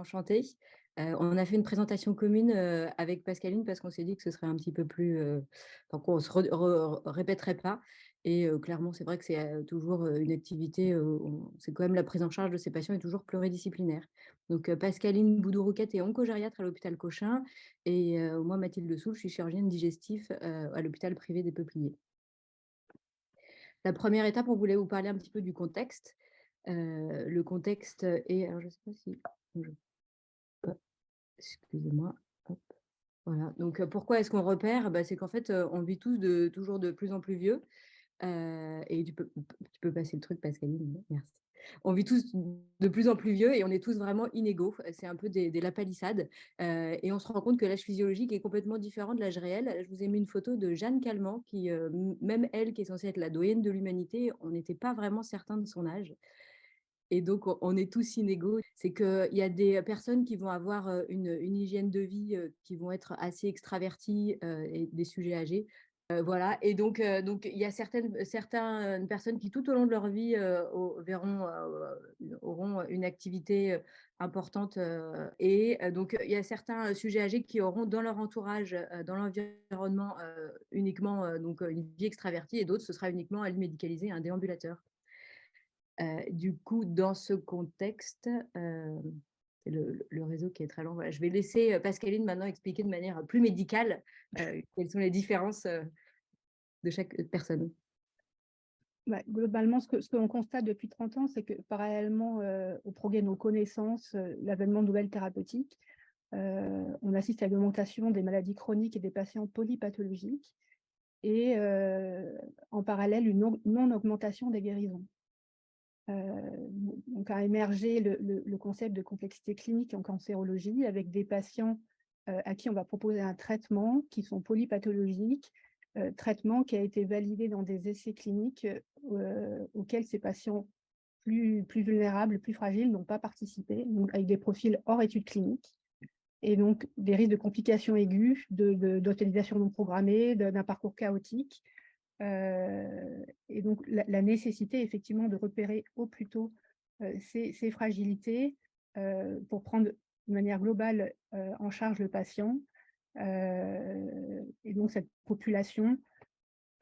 enchantée. On a fait une présentation commune, avec Pascaline parce qu'on s'est dit que ce serait un petit peu plus, enfin qu'on se répéterait pas et clairement, c'est vrai que c'est, toujours, une activité, on c'est quand même la prise en charge de ces patients est toujours pluridisciplinaire. Donc Pascaline Boudou-Rouquette est oncogériatre à l'hôpital Cochin et moi Mathilde Soul, je suis chirurgienne digestif, à l'hôpital privé des Peupliers. La première étape, on voulait vous parler un petit peu du contexte. Le contexte est alors je sais pas si je hop, excusez-moi, hop, voilà. Donc pourquoi est-ce qu'on repère? Bah, c'est qu'en fait, on vit tous toujours de plus en plus vieux, et tu peux passer le truc Pascaline, merci. On vit tous de plus en plus vieux et on est tous vraiment inégaux. C'est un peu des lapalissades, et on se rend compte que l'âge physiologique est complètement différent de l'âge réel. Je vous ai mis une photo de Jeanne Calment qui, même elle qui est censée être la doyenne de l'humanité, on n'était pas vraiment certain de son âge et donc on est tous inégaux. C'est qu'il y a des personnes qui vont avoir, une hygiène de vie, qui vont être assez extraverties, et des sujets âgés. Voilà et donc il y a certaines personnes qui tout au long de leur vie, auront une activité, importante, et donc il y a certains sujets âgés qui auront dans leur entourage, dans l'environnement, uniquement, donc une vie extravertie et d'autres, ce sera uniquement un lit médicalisé, un déambulateur. Du coup, dans ce contexte, c'est le réseau qui est très lent. Voilà, je vais laisser, Pascaline maintenant expliquer de manière plus médicale, quelles sont les différences, de chaque personne. Bah, globalement, ce que l'on constate depuis 30 ans, c'est que parallèlement au progrès de nos connaissances, l'avènement de nouvelles thérapeutiques, on assiste à l'augmentation des maladies chroniques et des patients polypathologiques et en parallèle, une non-augmentation des guérisons. Donc a émergé le concept de complexité clinique en cancérologie avec des patients à qui on va proposer un traitement qui sont polypathologiques, traitement qui a été validé dans des essais cliniques auxquels ces patients plus vulnérables, plus fragiles n'ont pas participé, donc avec des profils hors études cliniques et donc des risques de complications aiguës, d'hospitalisation non programmée, d'un parcours chaotique. Et donc la nécessité effectivement de repérer au plus tôt ces fragilités pour prendre de manière globale en charge le patient. Et donc cette population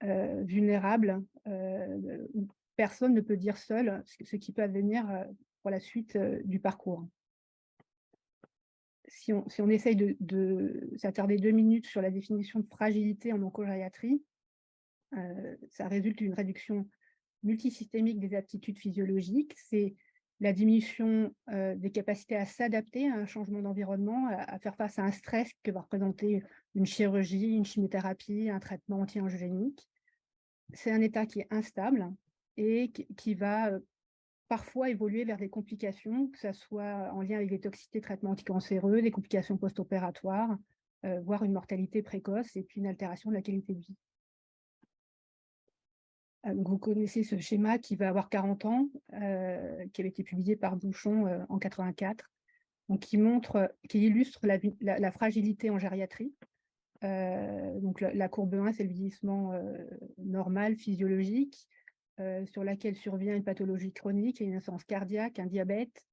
vulnérable où personne ne peut dire seul ce qui peut advenir pour la suite du parcours. Si on essaye de s'attarder 2 minutes sur la définition de fragilité en oncogériatrie, ça résulte d'une réduction multisystémique des aptitudes physiologiques. C'est la diminution des capacités à s'adapter à un changement d'environnement, à faire face à un stress que va représenter une chirurgie, une chimiothérapie, un traitement anti-angiogénique. C'est un état qui est instable et qui va parfois évoluer vers des complications, que ce soit en lien avec des toxicités, traitements anticancéreux, des complications post-opératoires, voire une mortalité précoce et puis une altération de la qualité de vie. Donc vous connaissez ce schéma qui va avoir 40 ans, qui avait été publié par Bouchon en 84, donc qui illustre la fragilité en gériatrie. Donc la courbe 1, c'est le vieillissement normal, physiologique, sur laquelle survient une pathologie chronique, une insuffisance cardiaque, un diabète,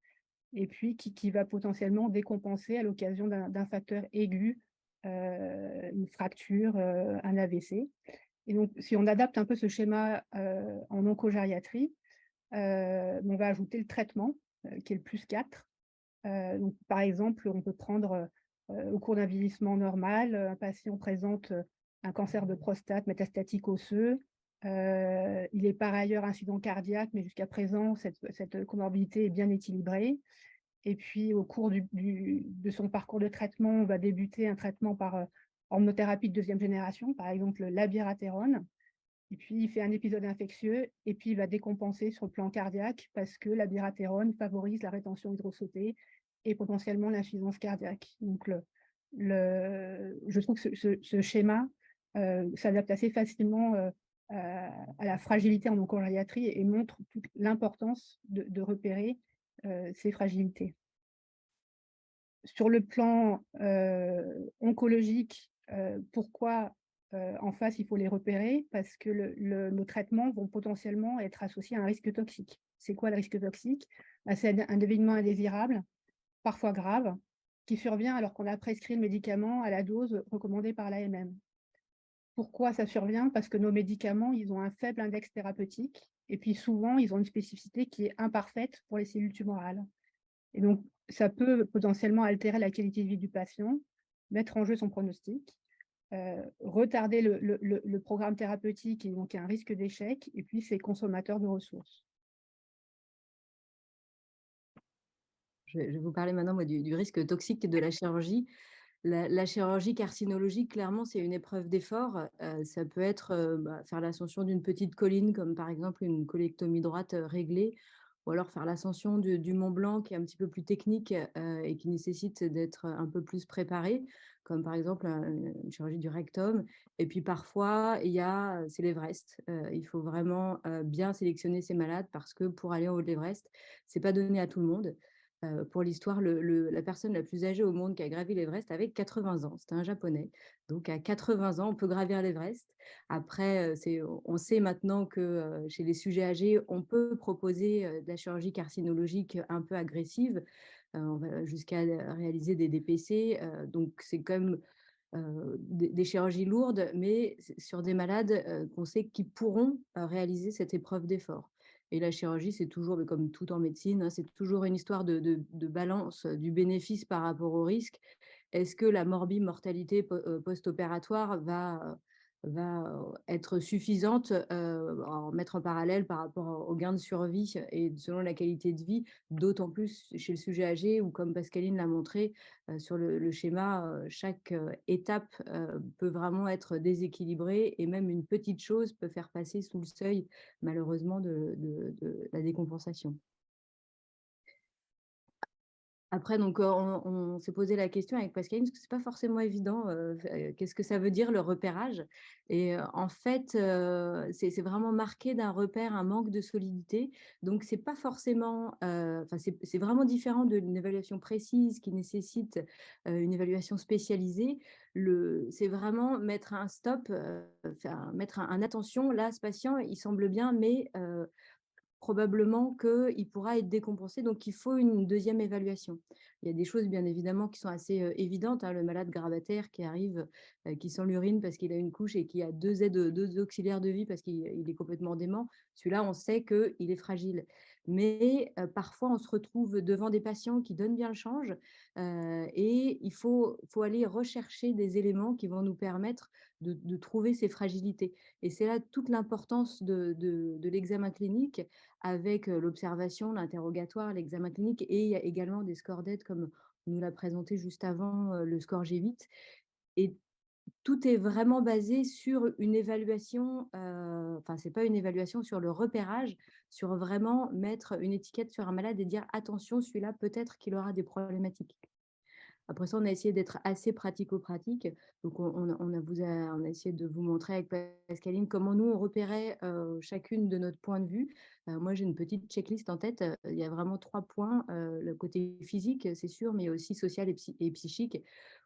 et puis qui va potentiellement décompenser à l'occasion d'un facteur aigu, une fracture, un AVC. Et donc, si on adapte un peu ce schéma en oncogériatrie, on va ajouter le traitement, qui est le +4. Donc, par exemple, on peut prendre au cours d'un vieillissement normal, un patient présente un cancer de prostate métastatique osseux. Il est par ailleurs incident cardiaque, mais jusqu'à présent, cette comorbidité est bien équilibrée. Et puis, au cours de son parcours de traitement, on va débuter un traitement par hormonothérapie de deuxième génération, par exemple l'abiraterone. Et puis, il fait un épisode infectieux et puis il va décompenser sur le plan cardiaque parce que l'abiraterone favorise la rétention hydroxotée et potentiellement l'insuffisance cardiaque. Donc, je trouve que ce schéma s'adapte assez facilement à la fragilité en oncogériatrie et montre toute l'importance de repérer ces fragilités. Sur le plan oncologique, pourquoi en face il faut les repérer? Parce que nos traitements vont potentiellement être associés à un risque toxique. C'est quoi le risque toxique? Bah, c'est un événement indésirable, parfois grave, qui survient alors qu'on a prescrit le médicament à la dose recommandée par l'AMM. Pourquoi ça survient? Parce que nos médicaments, ils ont un faible index thérapeutique et puis souvent, ils ont une spécificité qui est imparfaite pour les cellules tumorales et donc ça peut potentiellement altérer la qualité de vie du patient, mettre en jeu son pronostic, retarder le programme thérapeutique et donc un risque d'échec et puis c'est consommateur de ressources. Je vais vous parler maintenant, moi, du risque toxique de la chirurgie. La chirurgie carcinologique, clairement, c'est une épreuve d'effort. Ça peut être, faire l'ascension d'une petite colline, comme par exemple une colectomie droite, réglée, ou alors faire l'ascension du Mont Blanc, qui est un petit peu plus technique, et qui nécessite d'être un peu plus préparé, comme par exemple, une chirurgie du rectum. Et puis parfois, c'est l'Everest. Il faut vraiment, bien sélectionner ses malades parce que pour aller en haut de l'Everest, c'est pas donné à tout le monde. Pour l'histoire, la personne la plus âgée au monde qui a gravi l'Everest avait 80 ans. C'était un Japonais. Donc à 80 ans, on peut gravir l'Everest. Après, on sait maintenant que chez les sujets âgés, on peut proposer de la chirurgie carcinologique un peu agressive. On va jusqu'à réaliser des DPC. Donc c'est quand même des chirurgies lourdes, mais sur des malades qu'on sait qui pourront réaliser cette épreuve d'effort. Et la chirurgie, c'est toujours, mais comme tout en médecine, hein, c'est toujours une histoire de balance du bénéfice par rapport au risque. Est-ce que la morbimortalité post-opératoire va être suffisante, en mettre en parallèle par rapport au gain de survie et selon la qualité de vie, d'autant plus chez le sujet âgé où, comme Pascaline l'a montré, sur le schéma, chaque étape peut vraiment être déséquilibrée et même une petite chose peut faire passer sous le seuil, malheureusement, de la décompensation. Après, donc, on s'est posé la question avec Pascaline, parce que c'est pas forcément évident, qu'est-ce que ça veut dire le repérage? Et en fait, c'est vraiment marqué d'un repère, un manque de solidité. Donc c'est pas forcément, enfin, c'est vraiment différent d'une évaluation précise qui nécessite, une évaluation spécialisée. C'est vraiment mettre un stop, enfin, mettre un attention, là, ce patient, il semble bien, mais probablement qu'il pourra être décompensé, donc il faut une deuxième évaluation. Il y a des choses bien évidemment qui sont assez évidentes, hein, le malade gravataire qui arrive, qui sent l'urine parce qu'il a une couche et qui a deux auxiliaires de vie parce qu'il est complètement dément. Celui-là, on sait qu'il est fragile. Mais parfois, on se retrouve devant des patients qui donnent bien le change et il faut aller rechercher des éléments qui vont nous permettre de trouver ces fragilités. Et c'est là toute l'importance de l'examen clinique avec l'observation, l'interrogatoire, l'examen clinique et il y a également des scores d'aide comme on nous l'a présenté juste avant, le score G8 et tout est vraiment basé sur une évaluation, enfin c'est pas une évaluation sur le repérage, sur vraiment mettre une étiquette sur un malade et dire: «Attention, celui-là peut-être qu'il aura des problématiques». Après ça, on a essayé d'être assez pratico-pratique. Donc, on a essayé de vous montrer avec Pascaline comment nous, on repérait chacune de notre point de vue. Moi, j'ai une petite checklist en tête. Il y a vraiment 3 points. Le côté physique, c'est sûr, mais aussi social et psychique.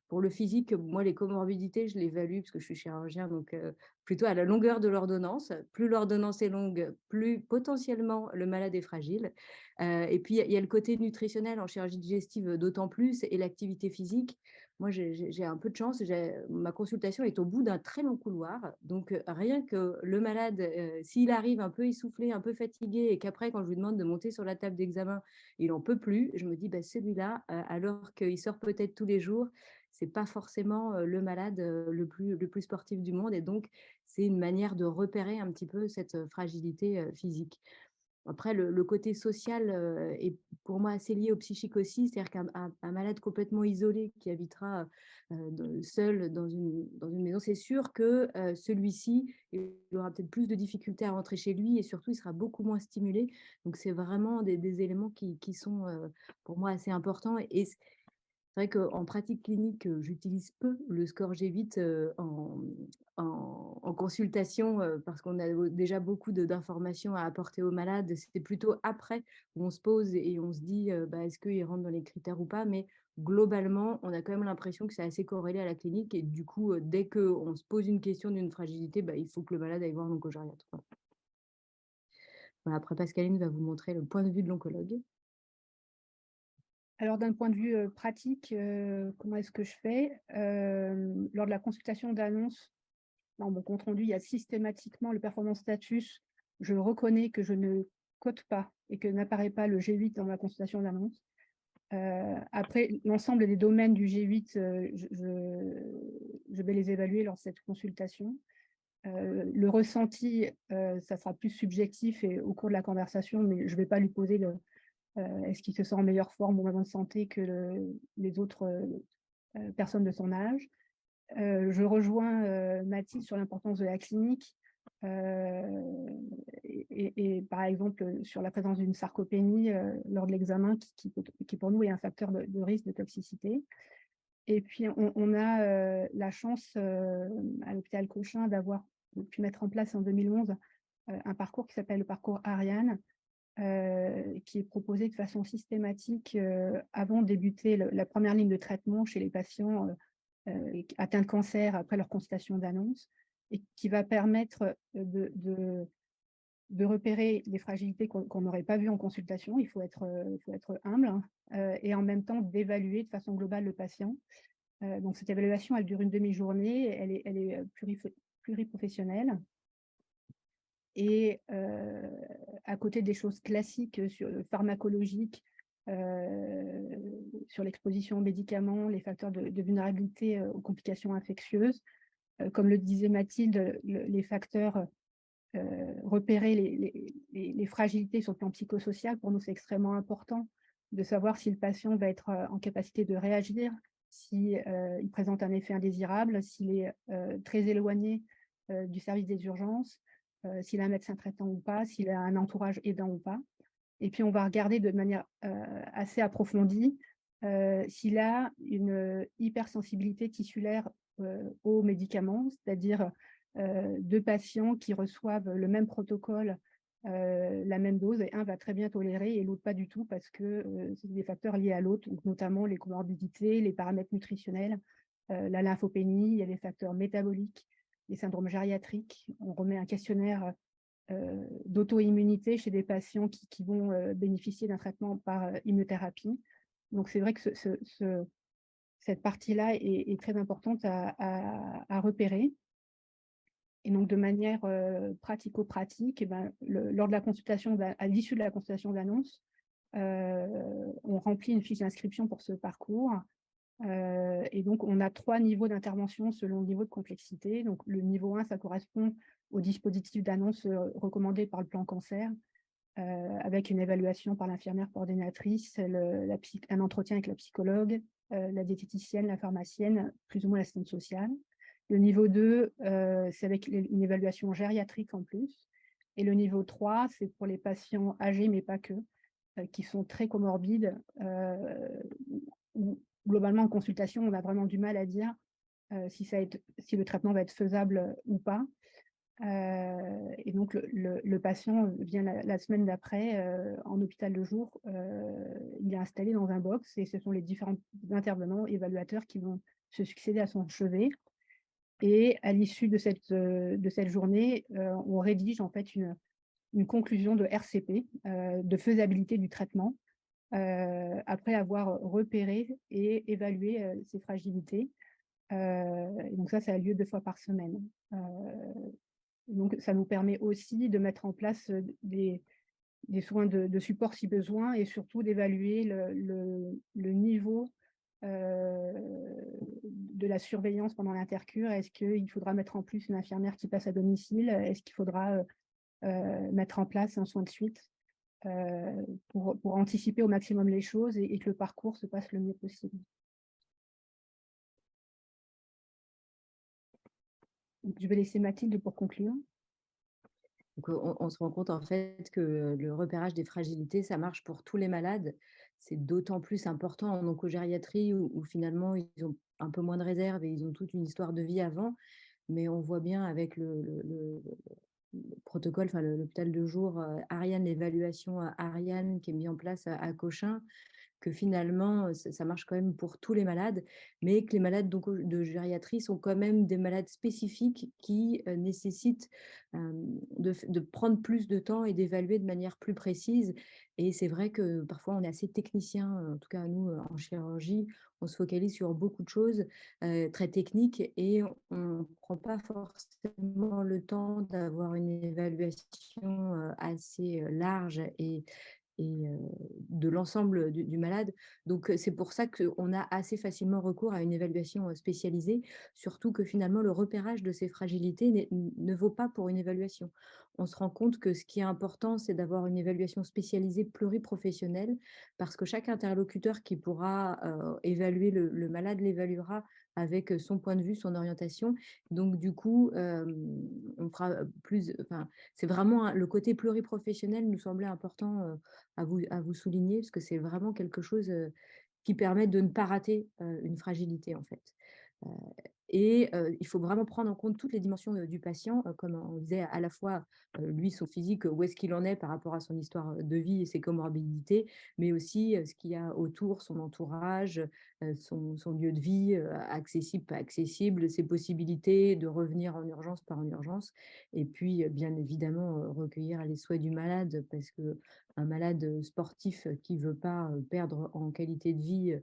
Pour le physique, moi, les comorbidités, je les évalue parce que je suis chirurgien, donc plutôt à la longueur de l'ordonnance. Plus l'ordonnance est longue, plus potentiellement le malade est fragile. Et puis, il y a le côté nutritionnel en chirurgie digestive d'autant plus et l'activité physique. Moi, j'ai un peu de chance. Ma consultation est au bout d'un très long couloir. Donc, rien que le malade, s'il arrive un peu essoufflé, un peu fatigué et qu'après, quand je lui demande de monter sur la table d'examen, il n'en peut plus, je me dis, bah, celui-là, alors qu'il sort peut-être tous les jours, c'est pas forcément le malade le plus sportif du monde. Et donc, c'est une manière de repérer un petit peu cette fragilité physique. Après, le côté social est pour moi assez lié au psychique aussi. C'est-à-dire qu'un malade complètement isolé qui habitera seul dans une maison, c'est sûr que celui-ci, il aura peut-être plus de difficultés à rentrer chez lui et surtout, il sera beaucoup moins stimulé. Donc, c'est vraiment des éléments qui sont pour moi assez importants. Et c'est vrai qu'en pratique clinique, j'utilise peu le score G8 en consultation parce qu'on a déjà beaucoup d'informations à apporter aux malades. C'est plutôt après où on se pose et on se dit bah, est-ce qu'il rentre dans les critères ou pas. Mais globalement, on a quand même l'impression que c'est assez corrélé à la clinique. Et du coup, dès qu'on se pose une question d'une fragilité, bah, il faut que le malade aille voir l'oncogériatre. Voilà, après, Pascaline va vous montrer le point de vue de l'oncologue. Alors d'un point de vue, pratique, comment est-ce que je fais? Lors de la consultation d'annonce, dans mon compte rendu, il y a systématiquement le performance status. Je reconnais que je ne cote pas et que n'apparaît pas le G8 dans ma consultation d'annonce. Après, l'ensemble des domaines du G8, je vais les évaluer lors de cette consultation. Le ressenti, ça sera plus subjectif et au cours de la conversation, mais je ne vais pas lui poser est-ce qu'il se sent en meilleure forme ou en bonne santé que les autres personnes de son âge. Je rejoins Mathilde sur l'importance de la clinique et par exemple sur la présence d'une sarcopénie lors de l'examen qui pour nous est un facteur de risque de toxicité. Et puis on a la chance à l'hôpital Cochin d'avoir pu mettre en place en 2011 un parcours qui s'appelle le parcours Ariane, qui est proposé de façon systématique avant de débuter la première ligne de traitement chez les patients atteints de cancer après leur consultation d'annonce, et qui va permettre de repérer les fragilités qu'on n'aurait pas vues en consultation. Il faut être humble, hein, et en même temps d'évaluer de façon globale le patient. Donc cette évaluation, elle dure une demi-journée, elle est pluriprofessionnelle. Et à côté des choses classiques pharmacologiques, sur l'exposition aux médicaments, les facteurs de vulnérabilité aux complications infectieuses, comme le disait Mathilde, les facteurs, repérer les fragilités sur le plan psychosocial. Pour nous, c'est extrêmement important de savoir si le patient va être en capacité de réagir, si il présente un effet indésirable, s'il est très éloigné du service des urgences, s'il a un médecin traitant ou pas, s'il a un entourage aidant ou pas. Et puis, on va regarder de manière assez approfondie s'il a une hypersensibilité tissulaire aux médicaments, c'est-à-dire 2 patients qui reçoivent le même protocole, la même dose, et un va très bien tolérer et l'autre pas du tout parce que c'est des facteurs liés à l'autre, donc notamment les comorbidités, les paramètres nutritionnels, la lymphopénie, il y a les facteurs métaboliques, les syndromes gériatriques. On remet un questionnaire d'auto-immunité chez des patients qui vont bénéficier d'un traitement par immunothérapie. Donc c'est vrai que cette partie-là est très importante à repérer. Et donc de manière pratico-pratique, eh ben, lors de la consultation, à l'issue de la consultation d'annonce, on remplit une fiche d'inscription pour ce parcours. Et donc, on a 3 niveaux d'intervention selon le niveau de complexité. Donc, le niveau 1, ça correspond au dispositif d'annonce recommandé par le plan cancer, avec une évaluation par l'infirmière coordinatrice, un entretien avec la psychologue, la diététicienne, la pharmacienne, plus ou moins l'assistante sociale. Le niveau 2, c'est avec une évaluation gériatrique en plus. Et le niveau 3, c'est pour les patients âgés, mais pas que, qui sont très comorbides, où globalement en consultation, on a vraiment du mal à dire si le traitement va être faisable ou pas. Et donc le patient vient la semaine d'après en hôpital de jour. Il est installé dans un box et ce sont les différents intervenants, évaluateurs qui vont se succéder à son chevet. Et à l'issue de cette journée, on rédige en fait une conclusion de RCP, de faisabilité du traitement, après avoir repéré et évalué ces fragilités. Et donc ça a lieu 2 fois par semaine. Donc ça nous permet aussi de mettre en place des soins de support si besoin, et surtout d'évaluer le niveau de la surveillance pendant l'intercure. Est-ce qu'il faudra mettre en plus une infirmière qui passe à domicile? Est-ce qu'il faudra mettre en place un soin de suite pour anticiper au maximum les choses et que le parcours se passe le mieux possible? Donc, je vais laisser Mathilde pour conclure. Donc, on se rend compte en fait que le repérage des fragilités, ça marche pour tous les malades. C'est d'autant plus important en oncogériatrie où finalement ils ont un peu moins de réserve et ils ont toute une histoire de vie avant. Mais on voit bien avec le protocole, enfin l'hôpital de jour Ariane, l'évaluation Ariane qui est mis en place à Cochin, que finalement, ça marche quand même pour tous les malades, mais que les malades de gériatrie sont quand même des malades spécifiques qui, nécessitent, de prendre plus de temps et d'évaluer de manière plus précise. Et c'est vrai que parfois on est assez technicien, en tout cas nous, en chirurgie, on se focalise sur beaucoup de choses, très techniques, et on ne prend pas forcément le temps d'avoir une évaluation, assez, large et de l'ensemble du malade. Donc, c'est pour ça qu'on a assez facilement recours à une évaluation, spécialisée, surtout que finalement le repérage de ces fragilités ne vaut pas pour une évaluation. On se rend compte que ce qui est important, c'est d'avoir une évaluation spécialisée pluriprofessionnelle, parce que chaque interlocuteur qui pourra, évaluer le malade l'évaluera avec, son point de vue, son orientation. Donc du coup, on fera, plus enfin, c'est vraiment le côté pluriprofessionnel nous semblait important, à vous souligner, parce que c'est vraiment quelque chose, qui permet de ne pas rater, une fragilité, en fait. Heu et il faut vraiment prendre en compte toutes les dimensions, du patient, comme on disait, à la fois, lui, son physique, où est-ce qu'il en est par rapport à son histoire, de vie et ses comorbidités, mais aussi, ce qu'il y a autour, son entourage, son lieu de vie, accessible, pas accessible, ses possibilités de revenir en urgence, pas en urgence, et puis, bien évidemment, recueillir les souhaits du malade, parce que un malade sportif qui veut pas, perdre en qualité de vie,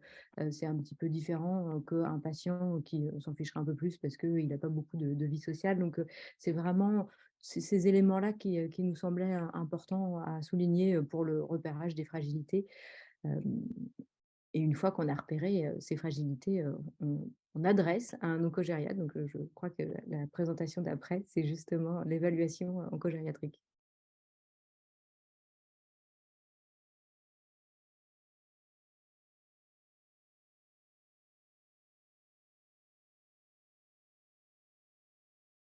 c'est un petit peu différent, qu'un patient qui, s'en ficherait un peu plus parce qu'il n'a pas beaucoup de vie sociale. Donc, c'est vraiment ces éléments-là qui nous semblaient, importants à souligner, pour le repérage des fragilités. Hem Et une fois qu'on a repéré, ces fragilités, on adresse à un oncogériatre. Donc, je crois que la présentation d'après, c'est justement l'évaluation, oncogériatrique.